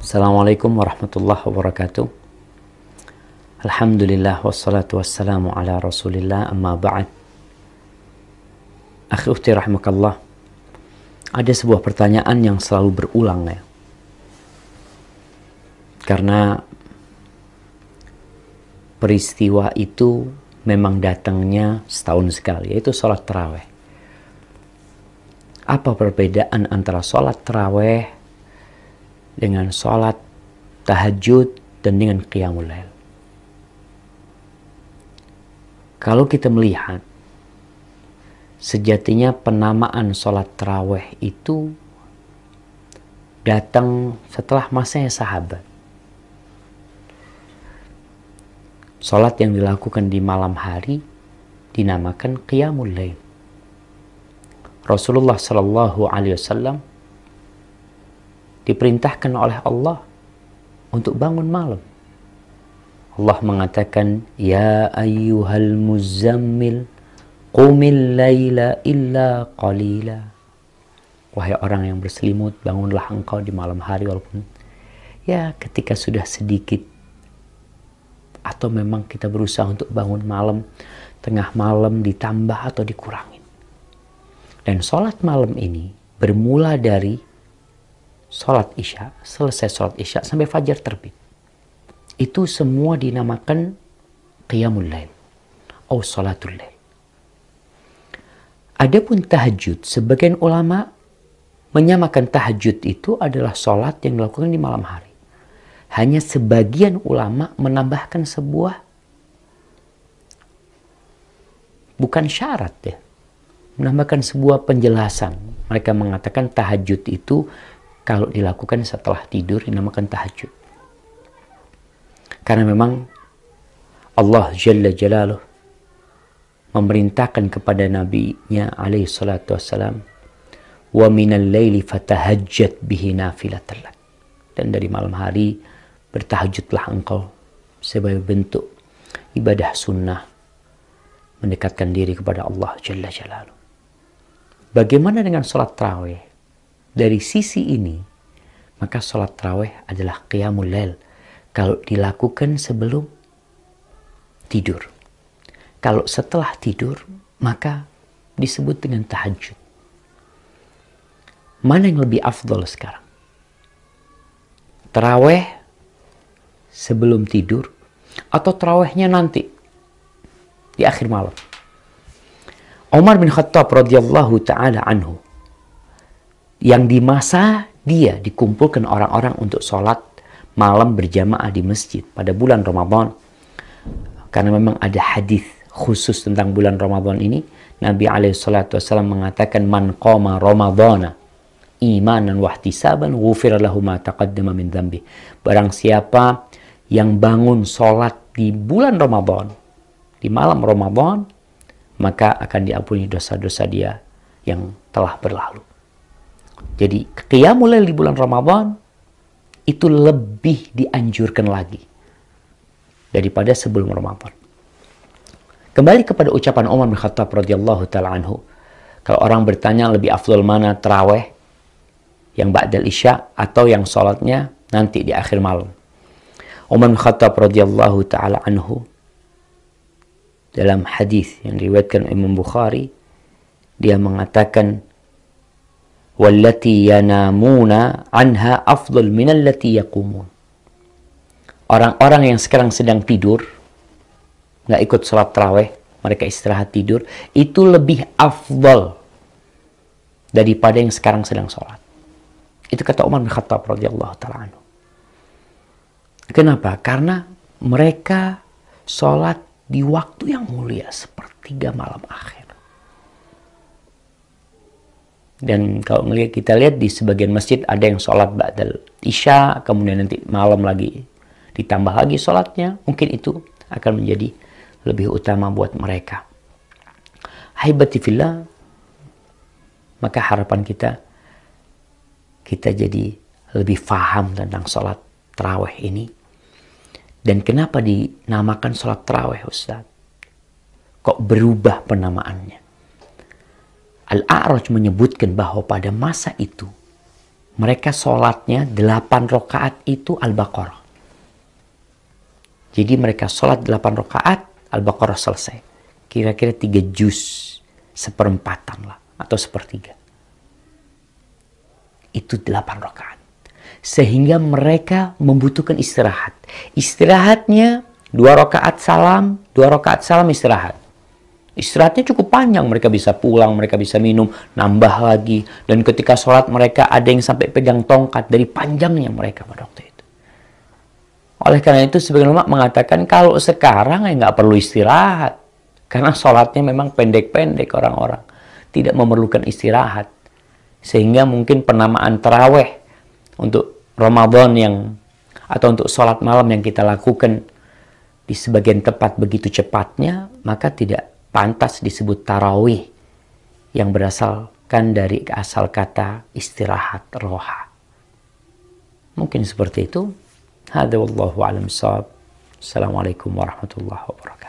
Assalamualaikum warahmatullahi wabarakatuh. Alhamdulillah wassalatu wassalamu ala rasulillah amma ba'd. Akhi ukhti rahimakallah, ada sebuah pertanyaan yang selalu berulang ya. Karena peristiwa itu memang datangnya setahun sekali, yaitu sholat taraweh. Apa perbedaan antara sholat taraweh dengan sholat tahajud dan dengan qiyamul lail? Kalau kita melihat, sejatinya penamaan sholat taraweh itu datang setelah masanya sahabat. Sholat yang dilakukan di malam hari dinamakan qiyamul lail. Rasulullah Sallallahu Alaihi Wasallam diperintahkan oleh Allah untuk bangun malam. Allah mengatakan, Ya ayyuhal muzammil, qumil layla illa qalila. Wahai orang yang berselimut, bangunlah engkau di malam hari walaupun ya ketika sudah sedikit. Atau memang kita berusaha untuk bangun malam, tengah malam ditambah atau dikurangin. Dan sholat malam ini bermula dari sholat isya, selesai sholat isya sampai fajar terbit. Itu semua dinamakan qiyamul lail atau sholatul lail. Adapun tahajud, sebagian ulama menyamakan tahajud itu adalah sholat yang dilakukan di malam hari. Hanya sebagian ulama menambahkan sebuah bukan syarat ya, menambahkan sebuah penjelasan. Mereka mengatakan tahajud itu kalau dilakukan setelah tidur dinamakan tahajud. Karena memang Allah Jalla Jalaluh memerintahkan kepada nabinya alaihi salatu wassalam, wa minal laili fatahajjat bihi nafilatan lak. Dan dari malam hari bertahajudlah engkau sebagai bentuk ibadah sunnah mendekatkan diri kepada Allah Jalla Jalaluh. Bagaimana dengan sholat tarawih? Dari sisi ini, maka sholat tarawih adalah qiyamul lail kalau dilakukan sebelum tidur. Kalau setelah tidur, maka disebut dengan tahajud. Mana yang lebih afdol sekarang? Tarawih sebelum tidur atau tarawihnya nanti di akhir malam? Umar bin Khattab radhiyallahu ta'ala anhu, yang di masa dia dikumpulkan orang-orang untuk sholat malam berjamaah di masjid pada bulan Ramadan. Karena memang ada hadis khusus tentang bulan Ramadan ini. Nabi SAW mengatakan, Man qama Ramadana imanan wahtisaban ghufira lahu ma taqaddama min dhanbi. Barang siapa yang bangun sholat di bulan Ramadan, di malam Ramadan, maka akan diampuni dosa-dosa dia yang telah berlalu. Jadi qiyamul lail di bulan Ramadan itu lebih dianjurkan lagi daripada sebelum Ramadan. Kembali kepada ucapan Umar bin Khattab radhiyallahu taala anhu, kalau orang bertanya lebih afdal mana, tarawih yang ba'dal isya atau yang sholatnya nanti di akhir malam. Umar bin Khattab radhiyallahu taala anhu dalam hadis yang diriwayatkan Imam Bukhari, dia mengatakan, wallati yanamuna anha afdal minallati yaqumun. Orang-orang yang sekarang sedang tidur, nggak ikut sholat tarawih, mereka istirahat tidur, itu lebih afdal daripada yang sekarang sedang sholat. Itu kata Umar bin Khattab radhiyallahu ta'ala anhu. Kenapa? Karena mereka sholat di waktu yang mulia, sepertiga malam akhir. Dan kalau kita lihat di sebagian masjid ada yang sholat ba'dal isya, kemudian nanti malam lagi ditambah lagi sholatnya. Mungkin itu akan menjadi lebih utama buat mereka. Ahibati fillah, maka harapan kita jadi lebih faham tentang sholat tarawih ini. Dan kenapa dinamakan sholat tarawih, Ustaz? Kok berubah penamaannya? Al-A'raj menyebutkan bahwa pada masa itu mereka sholatnya 8 rakaat itu Al-Baqarah. Jadi mereka sholat 8 rakaat, Al-Baqarah selesai. Kira-kira 3 juz, seperempatan lah, atau sepertiga. Itu 8 rakaat. Sehingga mereka membutuhkan istirahat. Istirahatnya 2 rakaat salam, 2 rakaat salam istirahat. Istirahatnya cukup panjang, mereka bisa pulang, mereka bisa minum, nambah lagi. Dan ketika sholat mereka ada yang sampai pegang tongkat dari panjangnya mereka pada waktu itu. Oleh karena itu sebagian ulama mengatakan kalau sekarang ya nggak perlu istirahat. Karena sholatnya memang pendek-pendek orang-orang. Tidak memerlukan istirahat. Sehingga mungkin penamaan taraweh untuk Ramadan atau untuk sholat malam yang kita lakukan di sebagian tempat begitu cepatnya, maka tidak pantas disebut tarawih yang berasalkan dari asal kata istirahat, roha. Mungkin seperti itu. Hadza wallahu a'lam bissawab. Assalamualaikum warahmatullahi wabarakatuh.